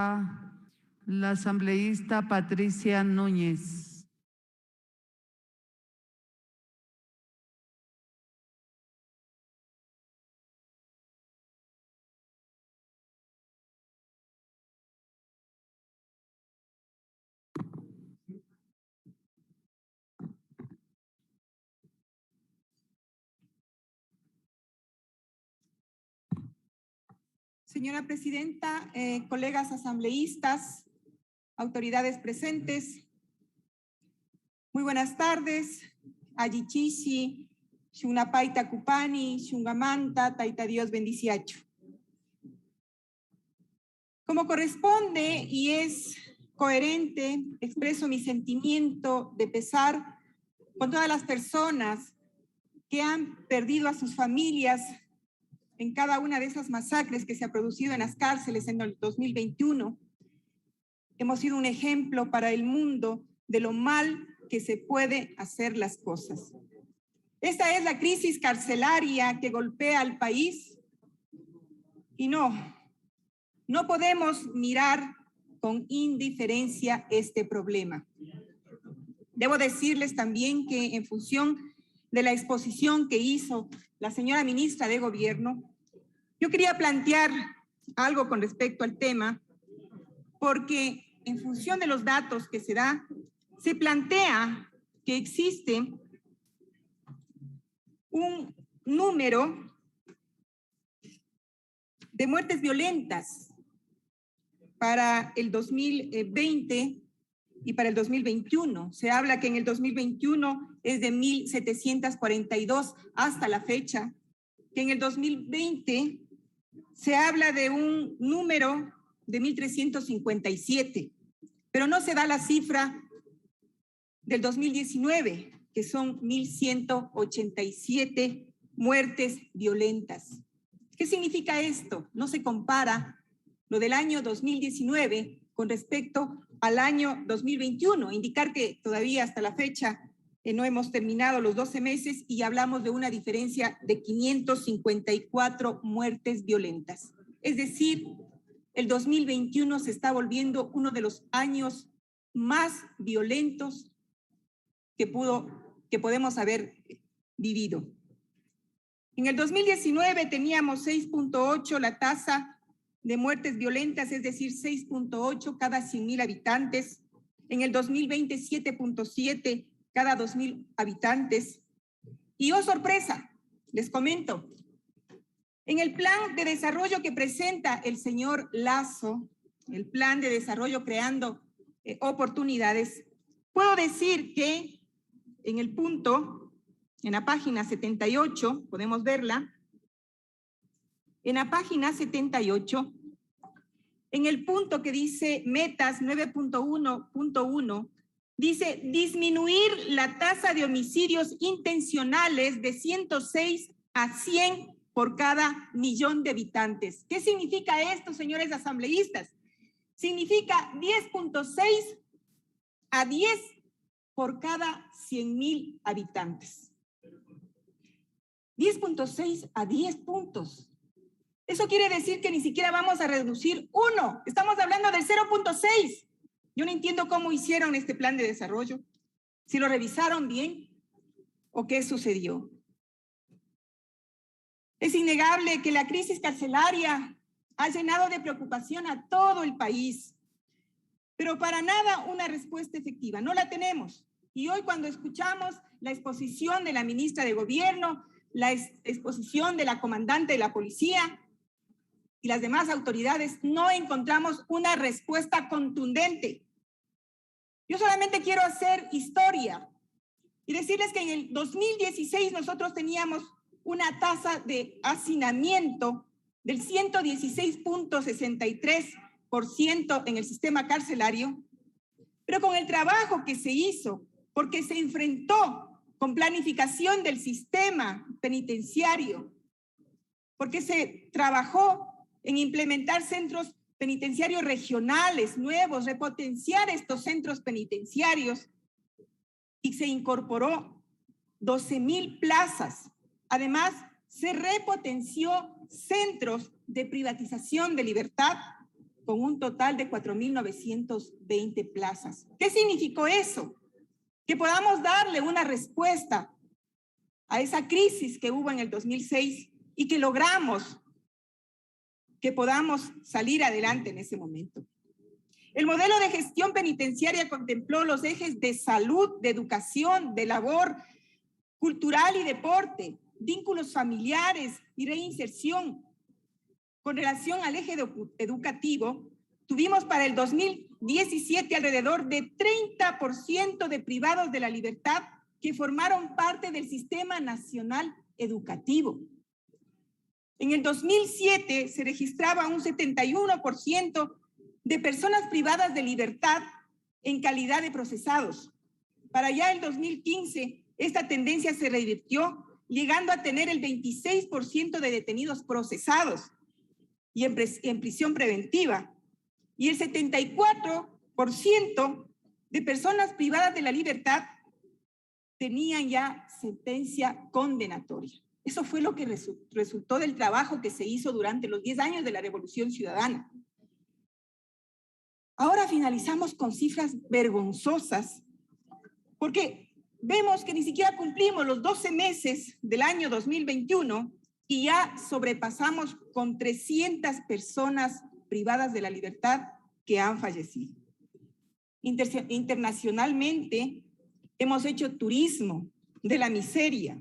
La asambleísta Patricia Núñez. Señora presidenta, colegas asambleístas, autoridades presentes, muy buenas tardes. Ayichishi, Shunapay Kupani, Shungamanta, Taita Dios bendiciacho. Como corresponde y es coherente, expreso mi sentimiento de pesar con todas las personas que han perdido a sus familias en cada una de esas masacres que se ha producido en las cárceles en el 2021. Hemos sido un ejemplo para el mundo de lo mal que se puede hacer las cosas. Esta es la crisis carcelaria que golpea al país y no podemos mirar con indiferencia este problema. Debo decirles también que en función de la exposición que hizo la señora ministra de Gobierno, yo quería plantear algo con respecto al tema, porque en función de los datos que se da, se plantea que existe un número de muertes violentas para el 2020 y para el 2021. Se habla que en el 2021 es de 1,742 hasta la fecha, que en el 2020 se habla de un número de 1,357, pero no se da la cifra del 2019, que son 1,187 muertes violentas. ¿Qué significa esto? No se compara lo del año 2019 con respecto al año 2021, indicar que todavía hasta la fecha no hemos terminado los 12 meses y hablamos de una diferencia de 554 muertes violentas. Es decir, el 2021 se está volviendo uno de los años más violentos que podemos haber vivido. En el 2019 teníamos 6.8 la tasa de muertes violentas, es decir, 6.8 cada 100,000 habitantes. En el 2020, 7.7 cada 2,000 habitantes. Y oh sorpresa, les comento, en el plan de desarrollo que presenta el señor Lasso, el plan de desarrollo creando oportunidades, puedo decir que en el punto, en la página 78, podemos verla, en la página 78, en el punto que dice metas 9.1.1, dice disminuir la tasa de homicidios intencionales de 106 a 100 por cada 1,000,000 de habitantes. ¿Qué significa esto, señores asambleístas? Significa 10.6 a 10 por cada 100,000 habitantes. 10.6 a 10 puntos. Eso quiere decir que ni siquiera vamos a reducir 1. Estamos hablando del 0.6. Yo no entiendo cómo hicieron este plan de desarrollo, si lo revisaron bien o qué sucedió. Es innegable que la crisis carcelaria ha llenado de preocupación a todo el país, pero para nada una respuesta efectiva. No la tenemos. Y hoy cuando escuchamos la exposición de la ministra de Gobierno, la exposición de la comandante de la policía y las demás autoridades, no encontramos una respuesta contundente. Yo solamente quiero hacer historia y decirles que en el 2016 nosotros teníamos una tasa de hacinamiento del 116.63% en el sistema carcelario, pero con el trabajo que se hizo, porque se enfrentó con planificación del sistema penitenciario, porque se trabajó en implementar centros penitenciarios regionales nuevos, repotenciar estos centros penitenciarios, y se incorporó 12,000 plazas. Además, se repotenció centros de privatización de libertad con un total de 4.920 plazas. ¿Qué significó eso? Que podamos darle una respuesta a esa crisis que hubo en el 2006 y que logramos que podamos salir adelante en ese momento. El modelo de gestión penitenciaria contempló los ejes de salud, de educación, de labor cultural y deporte, vínculos familiares y reinserción. Con relación al eje educativo, tuvimos para el 2017 alrededor de 30% de privados de la libertad que formaron parte del Sistema Nacional Educativo. En el 2007 se registraba un 71% de personas privadas de libertad en calidad de procesados. Para ya el 2015, esta tendencia se revirtió, llegando a tener el 26% de detenidos procesados y en prisión preventiva, y el 74% de personas privadas de la libertad tenían ya sentencia condenatoria. Eso fue lo que resultó del trabajo que se hizo durante los 10 años de la Revolución Ciudadana. Ahora finalizamos con cifras vergonzosas, porque vemos que ni siquiera cumplimos los 12 meses del año 2021 y ya sobrepasamos con 300 personas privadas de la libertad que han fallecido. Internacionalmente hemos hecho turismo de la miseria.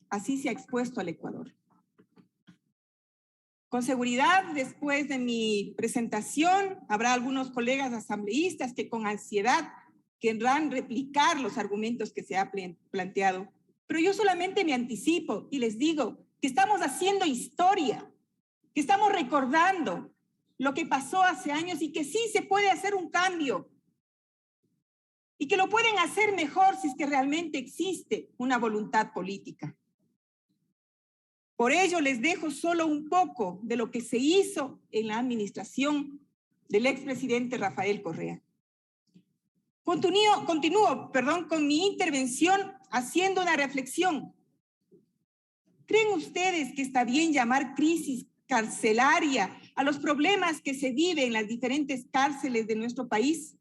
Así se ha expuesto al Ecuador. Con seguridad, después de mi presentación, habrá algunos colegas asambleístas que con ansiedad querrán replicar los argumentos que se ha planteado. Pero yo solamente me anticipo y les digo que estamos haciendo historia, que estamos recordando lo que pasó hace años y que sí se puede hacer un cambio y que lo pueden hacer mejor si es que realmente existe una voluntad política. Por ello, les dejo solo un poco de lo que se hizo en la administración del expresidente Rafael Correa. Continúo con mi intervención haciendo una reflexión. ¿Creen ustedes que está bien llamar crisis carcelaria a los problemas que se viven en las diferentes cárceles de nuestro país?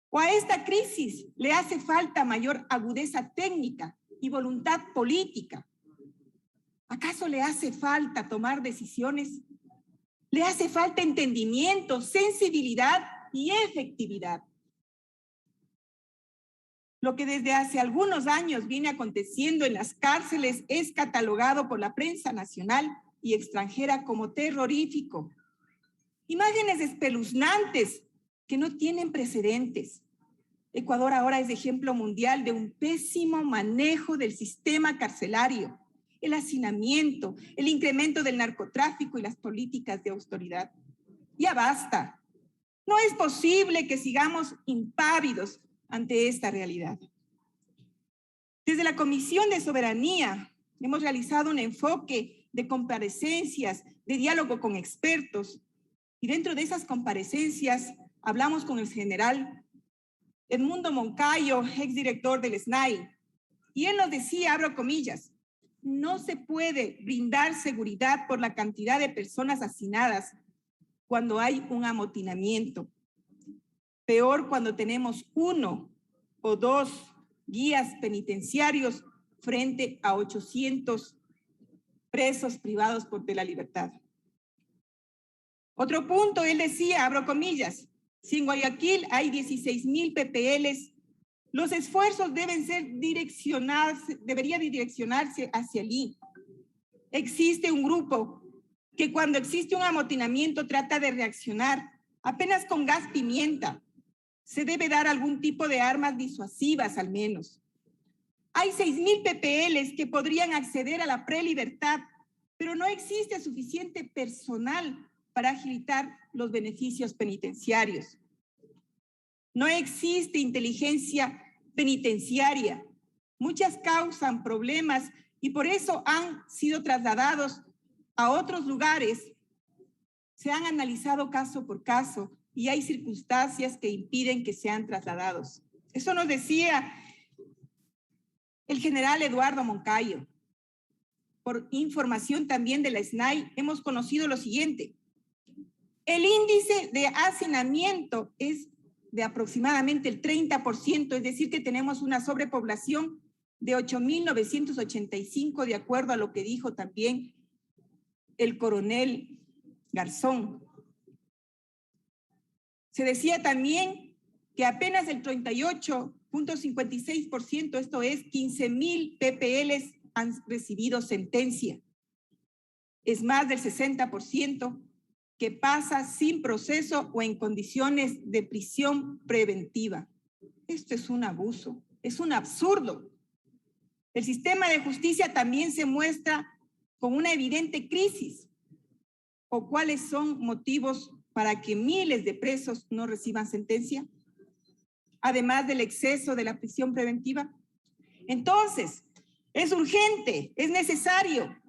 ¿O a esta crisis le hace falta mayor agudeza técnica y voluntad política? ¿Acaso le hace falta tomar decisiones? ¿Le hace falta entendimiento, sensibilidad y efectividad? Lo que desde hace algunos años viene aconteciendo en las cárceles es catalogado por la prensa nacional y extranjera como terrorífico. Imágenes espeluznantes que no tienen precedentes. Ecuador ahora es ejemplo mundial de un pésimo manejo del sistema carcelario, el hacinamiento, el incremento del narcotráfico y las políticas de austeridad. Ya basta. No es posible que sigamos impávidos ante esta realidad. Desde la Comisión de Soberanía hemos realizado un enfoque de comparecencias, de diálogo con expertos, y dentro de esas comparecencias hablamos con el general Edmundo Moncayo, exdirector del SNAI, y él nos decía, abro comillas, no se puede brindar seguridad por la cantidad de personas hacinadas cuando hay un amotinamiento. Peor cuando tenemos 1 o 2 guías penitenciarios frente a 800 presos privados de la libertad. Otro punto, él decía, abro comillas, si en Guayaquil hay 16,000 PPLs, los esfuerzos deberían direccionarse hacia allí. Existe un grupo que cuando existe un amotinamiento trata de reaccionar apenas con gas pimienta. Se debe dar algún tipo de armas disuasivas al menos. Hay 6,000 PPLs que podrían acceder a la prelibertad, pero no existe suficiente personal para agilitar los beneficios penitenciarios. No existe inteligencia penitenciaria. Muchas causan problemas y por eso han sido trasladados a otros lugares. Se han analizado caso por caso y hay circunstancias que impiden que sean trasladados. Eso nos decía el general Eduardo Moncayo. Por información también de la SNAI, hemos conocido lo siguiente. El índice de hacinamiento es de aproximadamente el 30%, es decir, que tenemos una sobrepoblación de 8.985, de acuerdo a lo que dijo también el coronel Garzón. Se decía también que apenas el 38.56%, esto es 15.000 PPLs, han recibido sentencia. Es más del 60% que pasa sin proceso o en condiciones de prisión preventiva. Esto es un abuso, es un absurdo. El sistema de justicia también se muestra con una evidente crisis. ¿O cuáles son motivos para que miles de presos no reciban sentencia? Además del exceso de la prisión preventiva. Entonces, es urgente, es necesario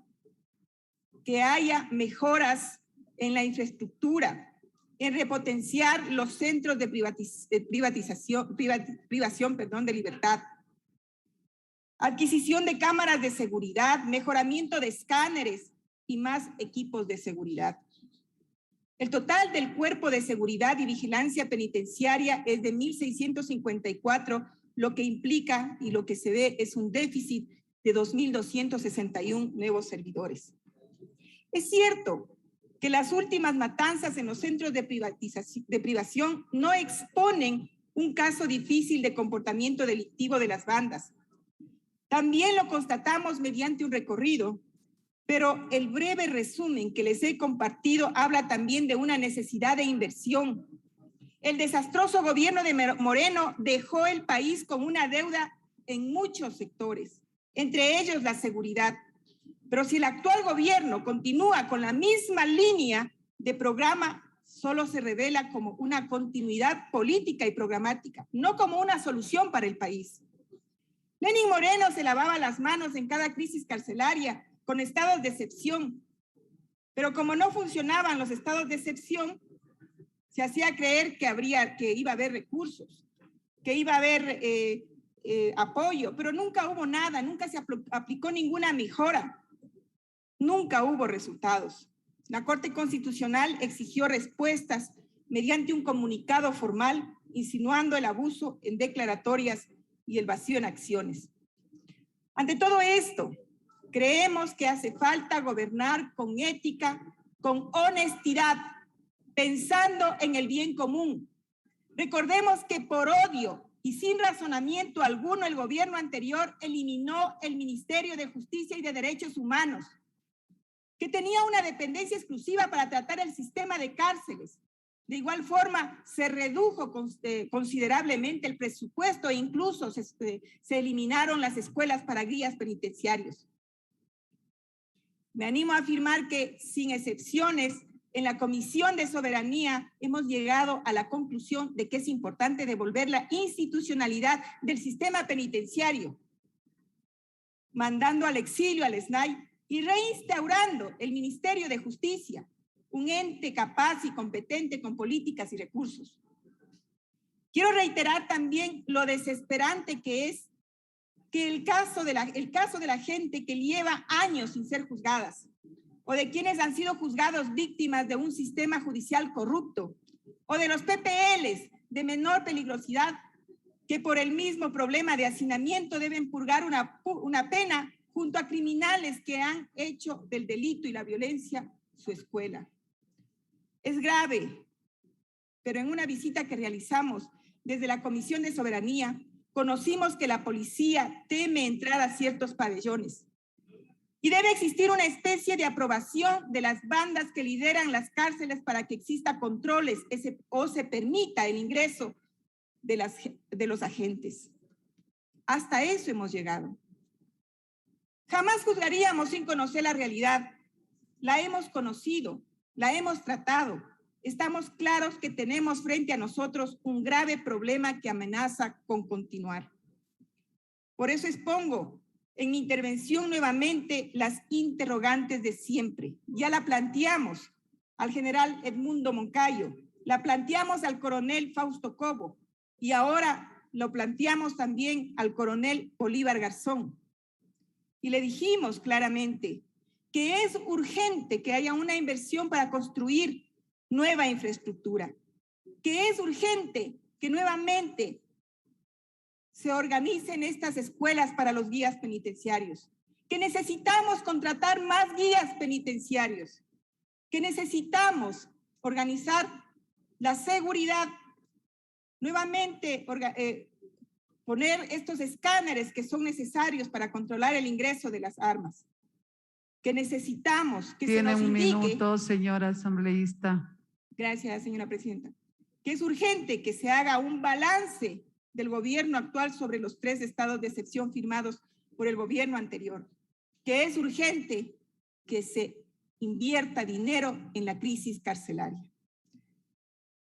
que haya mejoras en la infraestructura, en repotenciar los centros de privación de libertad, adquisición de cámaras de seguridad, mejoramiento de escáneres y más equipos de seguridad. El total del Cuerpo de Seguridad y Vigilancia Penitenciaria es de 1.654, lo que implica y lo que se ve es un déficit de 2.261 nuevos servidores. Es cierto que las últimas matanzas en los centros de privación no exponen un caso difícil de comportamiento delictivo de las bandas. También lo constatamos mediante un recorrido, pero el breve resumen que les he compartido habla también de una necesidad de inversión. El desastroso gobierno de Moreno dejó el país con una deuda en muchos sectores, entre ellos la seguridad. Pero si el actual gobierno continúa con la misma línea de programa, solo se revela como una continuidad política y programática, no como una solución para el país. Lenín Moreno se lavaba las manos en cada crisis carcelaria con estados de excepción, pero como no funcionaban los estados de excepción, se hacía creer que iba a haber recursos, que iba a haber apoyo, pero nunca hubo nada, nunca se aplicó ninguna mejora. Nunca hubo resultados. La Corte Constitucional exigió respuestas mediante un comunicado formal, insinuando el abuso en declaratorias y el vacío en acciones. Ante todo esto, creemos que hace falta gobernar con ética, con honestidad, pensando en el bien común. Recordemos que por odio y sin razonamiento alguno, el gobierno anterior eliminó el Ministerio de Justicia y de Derechos Humanos, que tenía una dependencia exclusiva para tratar el sistema de cárceles. De igual forma, se redujo considerablemente el presupuesto e incluso se eliminaron las escuelas para guías penitenciarios. Me animo a afirmar que, sin excepciones, en la Comisión de Soberanía hemos llegado a la conclusión de que es importante devolver la institucionalidad del sistema penitenciario, mandando al exilio al SNAI y reinstaurando el Ministerio de Justicia, un ente capaz y competente con políticas y recursos. Quiero reiterar también lo desesperante que es que el caso de la gente que lleva años sin ser juzgadas, o de quienes han sido juzgados víctimas de un sistema judicial corrupto, o de los PPLs de menor peligrosidad, que por el mismo problema de hacinamiento deben purgar una pena junto a criminales que han hecho del delito y la violencia su escuela. Es grave, pero en una visita que realizamos desde la Comisión de Soberanía, conocimos que la policía teme entrar a ciertos pabellones y debe existir una especie de aprobación de las bandas que lideran las cárceles para que exista controles o se permita el ingreso de los agentes. Hasta eso hemos llegado. Jamás juzgaríamos sin conocer la realidad. La hemos conocido, la hemos tratado. Estamos claros que tenemos frente a nosotros un grave problema que amenaza con continuar. Por eso expongo en mi intervención nuevamente las interrogantes de siempre. Ya la planteamos al general Edmundo Moncayo, la planteamos al coronel Fausto Cobo y ahora lo planteamos también al coronel Bolívar Garzón. Y le dijimos claramente que es urgente que haya una inversión para construir nueva infraestructura, que es urgente que nuevamente se organicen estas escuelas para los guías penitenciarios, que necesitamos contratar más guías penitenciarios, que necesitamos organizar la seguridad, nuevamente poner estos escáneres que son necesarios para controlar el ingreso de las armas, que necesitamos que se nos indique. Tiene un minuto, señora asambleísta. Gracias, señora presidenta. Que es urgente que se haga un balance del gobierno actual sobre los 3 estados de excepción firmados por el gobierno anterior. Que es urgente que se invierta dinero en la crisis carcelaria.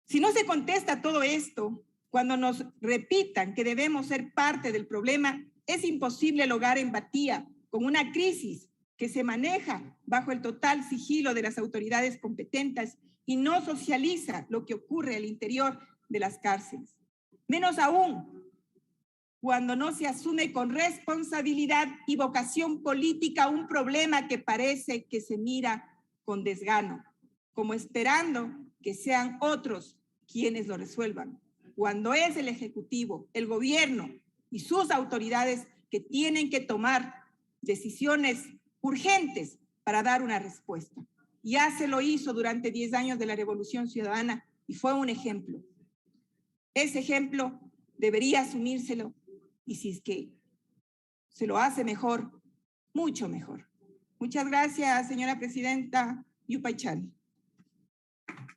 Si no se contesta todo esto, cuando nos repitan que debemos ser parte del problema, es imposible lograr empatía con una crisis que se maneja bajo el total sigilo de las autoridades competentes y no socializa lo que ocurre al interior de las cárceles. Menos aún cuando no se asume con responsabilidad y vocación política un problema que parece que se mira con desgano, como esperando que sean otros quienes lo resuelvan, cuando es el Ejecutivo, el gobierno y sus autoridades que tienen que tomar decisiones urgentes para dar una respuesta. Ya se lo hizo durante 10 años de la Revolución Ciudadana y fue un ejemplo. Ese ejemplo debería asumírselo y si es que se lo hace mejor, mucho mejor. Muchas gracias, señora presidenta Yupaychal.